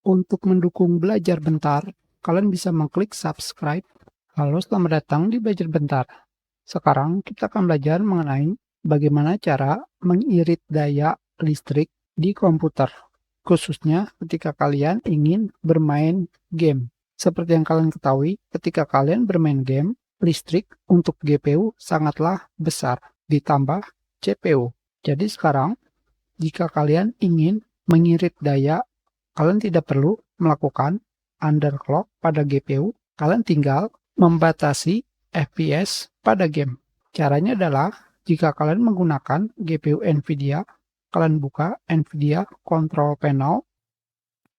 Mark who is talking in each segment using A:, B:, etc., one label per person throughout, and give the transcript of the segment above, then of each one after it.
A: Untuk mendukung Belajar Bentar, kalian bisa mengklik subscribe. Halo, selamat datang di Belajar Bentar. Sekarang kita akan belajar mengenai bagaimana cara mengirit daya listrik di komputer, khususnya ketika kalian ingin bermain game. Seperti yang kalian ketahui, ketika kalian bermain game, listrik untuk GPU sangatlah besar, ditambah CPU. Jadi sekarang, jika kalian ingin mengirit daya, kalian tidak perlu melakukan underclock pada GPU, kalian tinggal membatasi FPS pada game. Caranya adalah, jika kalian menggunakan GPU NVIDIA, kalian buka NVIDIA Control Panel,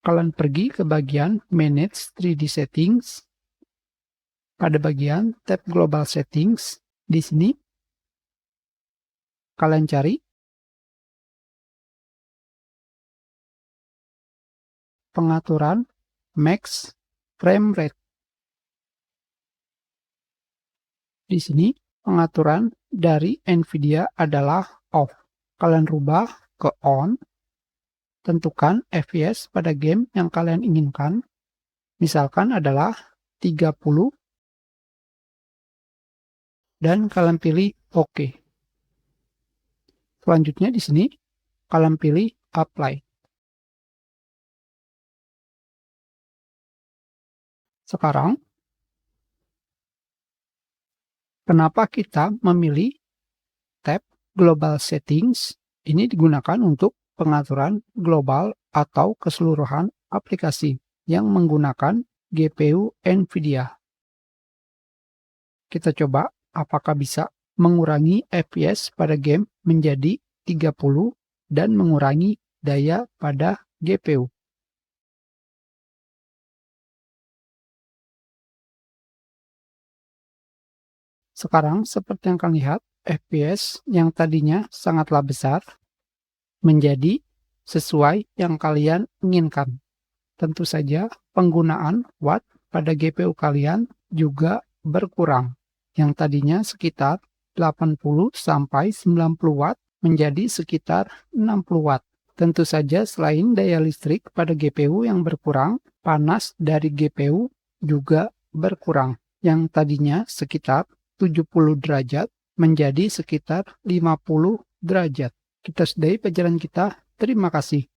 A: kalian pergi ke bagian Manage 3D Settings, pada bagian tab Global Settings, di sini kalian cari pengaturan Max Frame Rate. Di sini pengaturan dari NVIDIA adalah off. Kalian rubah ke on. Tentukan FPS pada game yang kalian inginkan. Misalkan adalah 30. Dan kalian pilih OK. Selanjutnya di sini kalian pilih Apply. Sekarang, kenapa kita memilih tab Global Settings? Ini digunakan untuk pengaturan global atau keseluruhan aplikasi yang menggunakan GPU NVIDIA. Kita coba apakah bisa mengurangi FPS pada game menjadi 30 dan mengurangi daya pada GPU. Sekarang seperti yang kalian lihat, FPS yang tadinya sangatlah besar menjadi sesuai yang kalian inginkan. Tentu saja penggunaan watt pada GPU kalian juga berkurang. Yang tadinya sekitar 80 sampai 90 watt menjadi sekitar 60 watt. Tentu saja selain daya listrik pada GPU yang berkurang, panas dari GPU juga berkurang. Yang tadinya sekitar 70 derajat menjadi sekitar 50 derajat. Kita sudahi pelajaran kita. Terima kasih.